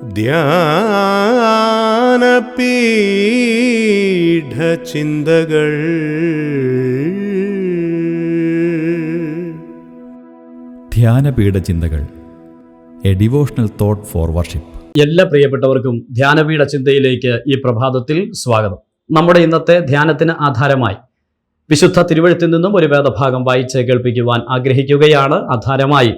ധ്യാനപീഠചിന്തകൾ. ധ്യാനപീഠചിന്തകൾ, a devotional thought for worship. എല്ലാ പ്രിയപ്പെട്ടവർക്കും ധ്യാനപീഠ ചിന്തയിലേക്ക് ഈ പ്രഭാതത്തിൽ സ്വാഗതം. നമ്മുടെ ഇന്നത്തെ ധ്യാനത്തിന് ആധാരമായി വിശുദ്ധ തിരുവെഴുത്തിൽ നിന്നും ഒരു വേദഭാഗം വായിച്ച് കേൾപ്പിക്കുവാൻ ആഗ്രഹിക്കുകയാണ്. ആധാരമായി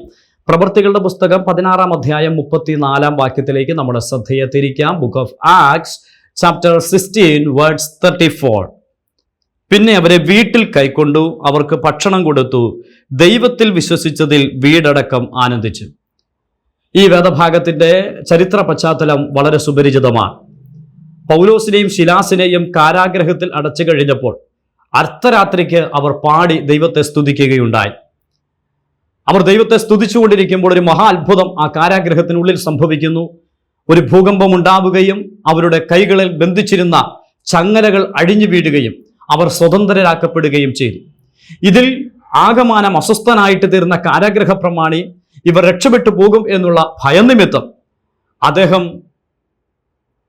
പ്രവൃത്തികളുടെ പുസ്തകം 16-ാം അധ്യായം 34-ാം വാക്യത്തിലേക്ക് നമ്മുടെ ശ്രദ്ധയെ തിരിക്കാം. Book of acts chapter 16 words 34. പിന്നെ അവരെ വീട്ടിൽ കൈക്കൊണ്ടു, അവർക്ക് ഭക്ഷണം കൊടുത്തു, ദൈവത്തിൽ വിശ്വസിച്ചതിൽ വീടടക്കം ആനന്ദിച്ചു. ഈ വേദഭാഗത്തിന്റെ ചരിത്ര പശ്ചാത്തലം വളരെ സുപരിചിതമാണ്. പൗലോസിനെയും ശിലാസിനെയും കാരാഗ്രഹത്തിൽ അടച്ചു കഴിഞ്ഞപ്പോൾ അർദ്ധരാത്രിക്ക് അവർ പാടി ദൈവത്തെ സ്തുതിക്കുകയുണ്ടായി. അവർ ദൈവത്തെ സ്തുതിച്ചുകൊണ്ടിരിക്കുമ്പോൾ ഒരു മഹാ അത്ഭുതം ആ കാരാഗ്രഹത്തിനുള്ളിൽ സംഭവിക്കുന്നു. ഒരു ഭൂകമ്പം ഉണ്ടാവുകയും അവരുടെ കൈകളിൽ ബന്ധിച്ചിരുന്ന ചങ്ങലകൾ അഴിഞ്ഞു വീഴുകയും അവർ സ്വതന്ത്രരാക്കപ്പെടുകയും ചെയ്തു. ഇതിൽ ആകമാനം അസ്വസ്ഥനായിട്ട് തീർന്ന കാരാഗ്രഹ പ്രമാണി ഇവർ രക്ഷപ്പെട്ടു പോകും എന്നുള്ള ഭയനിമിത്തം അദ്ദേഹം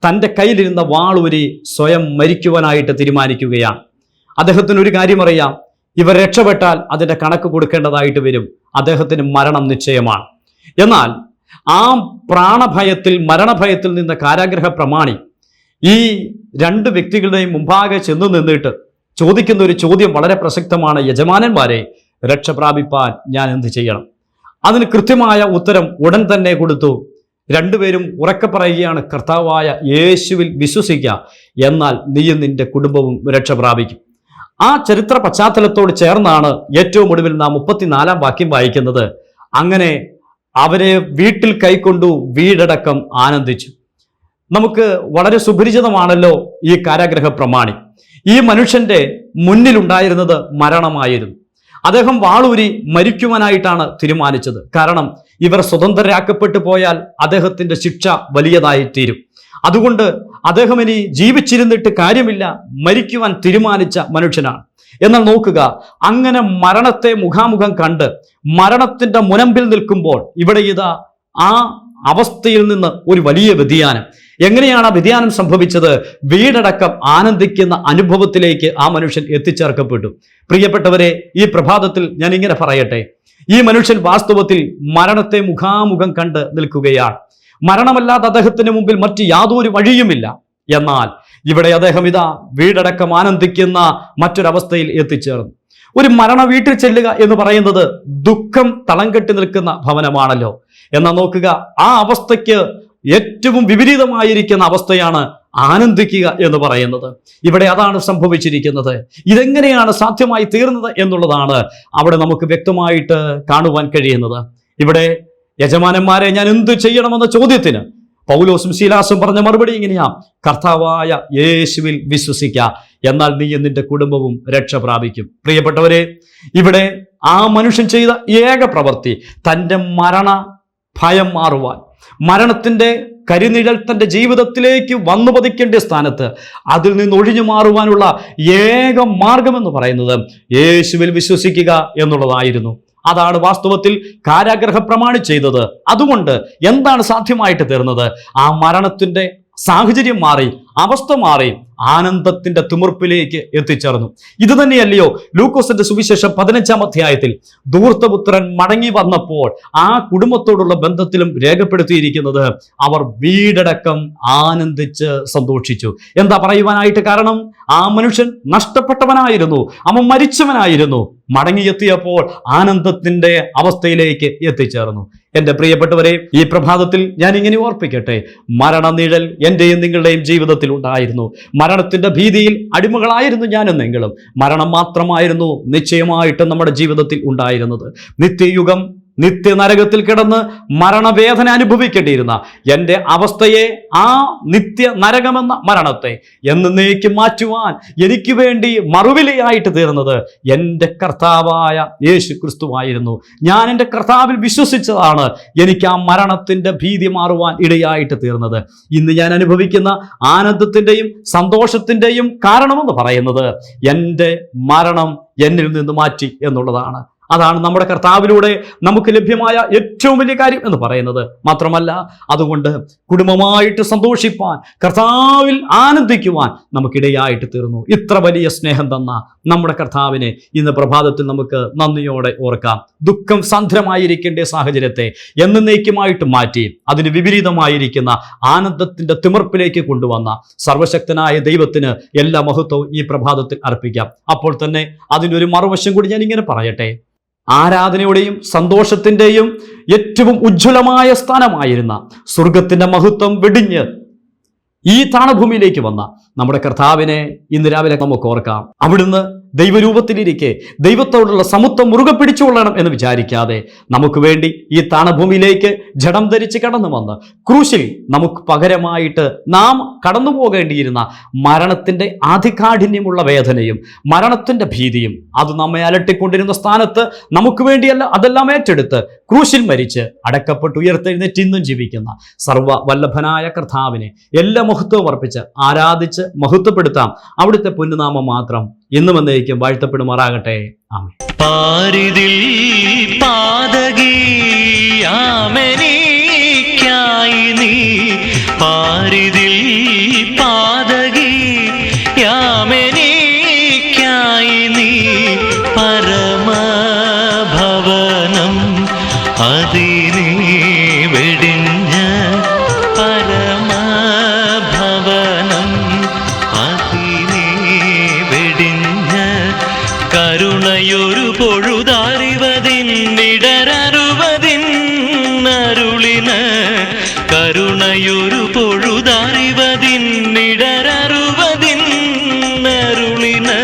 തൻ്റെ കയ്യിലിരുന്ന വാളൂരി സ്വയം മരിക്കുവാനായിട്ട് തീരുമാനിക്കുകയാണ്. അദ്ദേഹത്തിന് ഒരു കാര്യം അറിയാം, ഇവർ രക്ഷപ്പെട്ടാൽ അതിൻ്റെ കണക്ക് കൊടുക്കേണ്ടതായിട്ട് വരും. അദ്ദേഹത്തിന് മരണം നിശ്ചയമാണ്. എന്നാൽ ആ മരണഭയത്തിൽ നിന്ന കാരാഗ്രഹ പ്രമാണി ഈ രണ്ട് വ്യക്തികളുടെയും മുമ്പാകെ ചെന്നു നിന്നിട്ട് ചോദിക്കുന്ന ഒരു ചോദ്യം വളരെ പ്രസക്തമാണ്. യജമാനന്മാരെ, രക്ഷ പ്രാപിപ്പാൻ ഞാൻ എന്ത് ചെയ്യണം? അതിന് കൃത്യമായ ഉത്തരം ഉടൻ തന്നെ കൊടുത്തു. രണ്ടുപേരും ഉറക്കെ പറയുകയാണ്, കർത്താവായ യേശുവിൽ വിശ്വസിക്കുക, എന്നാൽ നീയും നിന്റെ കുടുംബവും രക്ഷ പ്രാപിക്കും. ആ ചരിത്ര പശ്ചാത്തലത്തോട് ചേർന്നാണ് ഏറ്റവും ഒടുവിൽ നാം 34-ാം വാക്യം വായിക്കുന്നത്. അങ്ങനെ അവരെ വീട്ടിൽ കൈക്കൊണ്ടു, വീടടക്കം ആനന്ദിച്ചു. നമുക്ക് വളരെ സുപരിചിതമാണല്ലോ ഈ കാരാഗ്രഹ പ്രമാണി. ഈ മനുഷ്യന്റെ മുന്നിലുണ്ടായിരുന്നത് മരണമായിരുന്നു. അദ്ദേഹം വാളൂരി മരിക്കുവാനായിട്ടാണ് തീരുമാനിച്ചത്. കാരണം ഇവർ സ്വതന്ത്രരാക്കപ്പെട്ടു പോയാൽ അദ്ദേഹത്തിന്റെ ശിക്ഷ വലിയതായിത്തീരും. അതുകൊണ്ട് അദ്ദേഹം ഇനി ജീവിച്ചിരുന്നിട്ട് കാര്യമില്ല, മരിക്കുവാൻ തീരുമാനിച്ച മനുഷ്യനാണ്. എന്നാൽ നോക്കുക, അങ്ങനെ മരണത്തെ മുഖാമുഖം കണ്ട് മരണത്തിന്റെ മുനമ്പിൽ നിൽക്കുമ്പോൾ ഇവിടെ ഇതാ ആ അവസ്ഥയിൽ നിന്ന് ഒരു വലിയ വ്യതിയാനം. എങ്ങനെയാണ് ആ വ്യതിയാനം സംഭവിച്ചത്? വീടടക്കം ആനന്ദിക്കുന്ന അനുഭവത്തിലേക്ക് ആ മനുഷ്യൻ എത്തിച്ചേർക്കപ്പെട്ടു. പ്രിയപ്പെട്ടവരെ, ഈ പ്രഭാതത്തിൽ ഞാൻ ഇങ്ങനെ പറയട്ടെ, ഈ മനുഷ്യൻ വാസ്തവത്തിൽ മരണത്തെ മുഖാമുഖം കണ്ട് നിൽക്കുകയാണ്. മരണമല്ലാതെ അദ്ദേഹത്തിന് മുമ്പിൽ മറ്റ് യാതൊരു വഴിയുമില്ല. എന്നാൽ ഇവിടെ അദ്ദേഹം ഇതാ വീടടക്കം ആനന്ദിക്കുന്ന മറ്റൊരവസ്ഥയിൽ എത്തിച്ചേർന്നു. ഒരു മരണ വീട്ടിൽ ചെല്ലുക എന്ന് പറയുന്നത് ദുഃഖം തളം കെട്ടി നിൽക്കുന്ന ഭവനമാണല്ലോ. എന്നാൽ നോക്കുക, ആ അവസ്ഥയ്ക്ക് ഏറ്റവും വിപരീതമായിരിക്കുന്ന അവസ്ഥയാണ് ആനന്ദിക്കുക എന്ന് പറയുന്നത്. ഇവിടെ അതാണ് സംഭവിച്ചിരിക്കുന്നത്. ഇതെങ്ങനെയാണ് സാധ്യമായി തീർന്നത് എന്നുള്ളതാണ് അവിടെ നമുക്ക് വ്യക്തമായിട്ട് കാണുവാൻ കഴിയുന്നത്. ഇവിടെ യജമാനന്മാരെ, ഞാൻ എന്തു ചെയ്യണമെന്ന ചോദ്യത്തിന് പൗലോസും ശീലാസും പറഞ്ഞ മറുപടി ഇങ്ങനെയാ, കർത്താവായ യേശുവിൽ വിശ്വസിക്കുക, എന്നാൽ നീ നിന്റെ കുടുംബവും രക്ഷ പ്രാപിക്കും. പ്രിയപ്പെട്ടവരെ, ഇവിടെ ആ മനുഷ്യൻ ചെയ്ത ഏക പ്രവൃത്തി തൻ്റെ മരണ ഭയം മാറുവാൻ, മരണത്തിന്റെ കരിനിഴൽ തൻ്റെ ജീവിതത്തിലേക്ക് വന്നു പതിക്കേണ്ട സ്ഥാനത്ത് അതിൽ നിന്ന് ഒഴിഞ്ഞു മാറുവാനുള്ള ഏക മാർഗമെന്ന് പറയുന്നത് യേശുവിൽ വിശ്വസിക്കുക എന്നുള്ളതായിരുന്നു. അതാണ് വാസ്തവത്തിൽ കാരാഗ്രഹ പ്രമാണി ചെയ്തത്. അതുകൊണ്ട് എന്താണ് സാധ്യമായിട്ട് തീർന്നത്? ആ മരണത്തിന്റെ സാഹചര്യം മാറി, അവസ്ഥ മാറി, ആനന്ദത്തിന്റെ തിമിർപ്പിലേക്ക് എത്തിച്ചേർന്നു. ഇത് തന്നെയല്ലയോ ലൂക്കോസിന്റെ സുവിശേഷം 15-ാം അധ്യായത്തിൽ ധൂർത്തപുത്രൻ മടങ്ങി വന്നപ്പോൾ ആ കുടുംബത്തോടുള്ള ബന്ധത്തിലും രേഖപ്പെടുത്തിയിരിക്കുന്നത് അവർ വീടടക്കം ആനന്ദിച്ച് സന്തോഷിച്ചു. എന്താ പറയുവാനായിട്ട് കാരണം? ആ മനുഷ്യൻ നഷ്ടപ്പെട്ടവനായിരുന്നു, അവൻ മരിച്ചവനായിരുന്നു. മടങ്ങിയെത്തിയപ്പോൾ ആനന്ദത്തിന്റെ അവസ്ഥയിലേക്ക് എത്തിച്ചേർന്നു. എൻ്റെ പ്രിയപ്പെട്ടവരെ, ഈ പ്രഭാതത്തിൽ ഞാൻ ഇങ്ങനെ ഓർപ്പിക്കട്ടെ, മരണനിഴൽ എൻ്റെയും നിങ്ങളുടെയും ജീവിതത്തിൽ ഉണ്ടായിരുന്നു. മരണത്തിന്റെ ഭീതിയിൽ അടിമകളായിരുന്നു ഞാനെന്നെങ്കിലും മരണം മാത്രമായിരുന്നു നിശ്ചയമായിട്ടും നമ്മുടെ ജീവിതത്തിൽ ഉണ്ടായിരുന്നത്. നിത്യയുഗം നിത്യനരകത്തിൽ കിടന്ന് മരണവേദന അനുഭവിക്കേണ്ടിയിരുന്ന എൻ്റെ അവസ്ഥയെ, ആ നിത്യ നരകമെന്ന മരണത്തെ എന്നേക്കും മാറ്റുവാൻ എനിക്ക് വേണ്ടി മറുവിലയായിട്ട് തീർന്നത് എൻ്റെ കർത്താവായ യേശു ക്രിസ്തുവായിരുന്നു. ഞാൻ എൻ്റെ കർത്താവിൽ വിശ്വസിച്ചതാണ് എനിക്ക് ആ മരണത്തിൻ്റെ ഭീതി മാറുവാൻ ഇടയായിട്ട് തീർന്നത്. ഇന്ന് ഞാൻ അനുഭവിക്കുന്ന ആനന്ദത്തിൻ്റെയും സന്തോഷത്തിൻ്റെയും കാരണമെന്ന് പറയുന്നത് എൻ്റെ മരണം എന്നിൽ നിന്ന് മാറ്റി എന്നുള്ളതാണ്. അതാണ് നമ്മുടെ കർത്താവിലൂടെ നമുക്ക് ലഭ്യമായ ഏറ്റവും വലിയ കാര്യം എന്ന് പറയുന്നത്. മാത്രമല്ല, അതുകൊണ്ട് കുടുംബമായിട്ട് സന്തോഷിപ്പാൻ, കർത്താവിൽ ആനന്ദിക്കുവാൻ നമുക്കിടയായിട്ട് തീർന്നു. ഇത്ര വലിയ സ്നേഹം തന്ന നമ്മുടെ കർത്താവിനെ ഇന്ന് പ്രഭാതത്തിൽ നമുക്ക് നന്ദിയോടെ ഓർക്കാം. ദുഃഖം സാന്ദ്രമായിരിക്കേണ്ട സാഹചര്യത്തെ എന്നേക്കുമായിട്ട് മാറ്റി അതിന് വിപരീതമായിരിക്കുന്ന ആനന്ദത്തിന്റെ തിമിർപ്പിലേക്ക് കൊണ്ടുവന്ന സർവശക്തനായ ദൈവത്തിന് എല്ലാ മഹത്വവും ഈ പ്രഭാതത്തിൽ അർപ്പിക്കാം. അപ്പോൾ തന്നെ അതിനൊരു മറുവശം കൂടി ഞാൻ ഇങ്ങനെ പറയട്ടെ. ആരാധനയുടെയും സന്തോഷത്തിൻ്റെയും ഏറ്റവും ഉജ്ജ്വലമായ സ്ഥാനമായിരുന്ന സ്വർഗത്തിന്റെ മഹത്വം വെടിഞ്ഞ് ഈ താണഭൂമിയിലേക്ക് വന്ന നമ്മുടെ കർത്താവിനെ ഇന്ന് രാവിലെ നമുക്ക് ഓർക്കാം. അവിടുന്ന് ദൈവരൂപത്തിലിരിക്കെ ദൈവത്തോടുള്ള സമത്വം മുറുകെ പിടിച്ചുകൊള്ളണം എന്ന് വിചാരിക്കാതെ നമുക്ക് വേണ്ടി ഈ താണഭൂമിയിലേക്ക് ജഡം ധരിച്ച് കടന്നു വന്ന് ക്രൂശിൽ നമുക്ക് പകരമായിട്ട് നാം കടന്നു പോകേണ്ടിയിരുന്ന മരണത്തിന്റെ ആധികാഠിന്യമുള്ള വേദനയും മരണത്തിന്റെ ഭീതിയും അത് നമ്മെ അലട്ടിക്കൊണ്ടിരുന്ന സ്ഥാനത്ത് നമുക്ക് വേണ്ടിയല്ല, അതെല്ലാം ഏറ്റെടുത്ത് ക്രൂശിൽ മരിച്ച് അടക്കപ്പെട്ട് ഉയർത്തെഴുന്നേറ്റ് ഇന്നും ജീവിക്കുന്ന സർവ്വ വല്ലഭനായ കർത്താവിനെ എല്ലാ മഹത്വവും അർപ്പിച്ച് ആരാധിച്ച് മഹത്വപ്പെടുത്താം. അവിടുത്തെ പൊന്നുനാമം മാത്രം ഇന്നും എന്നേക്കും വാഴ്ത്തപ്പെടുമാറാകട്ടെ. ആമേൻ. പാരിതിൽ പാതകിയാമെനിക്കായി നീ, പാരിതിൽ പാതകിയാമെനിക്കായി നീ, പരമഭവനം അതിനെ വെടിഞ്ഞ്, പരമഭവനം അതിനെ വെടിഞ്ഞ്, കരുണയൊരു പൊഴുതാറിവതിന്നിടരറുവതിന്നരുളിന്, കരുണയൊരു പൊഴുതാറിവതിന്നിടരറുവതിന്നരുളിന്,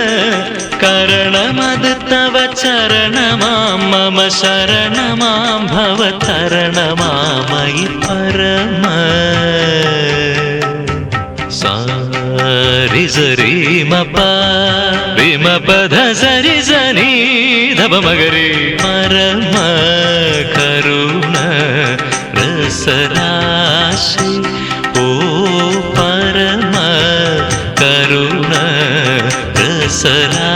കരണമത് തവ ചരണമാം മമ ശരണമാം ഭവതരണമാമയി പരമ സാരി സരി മപ വിമ പദ സരി സനി ധപ മഗരി പരമ കരുണ രസരാശി, ഓ പരമ കരുണ രസരാശി.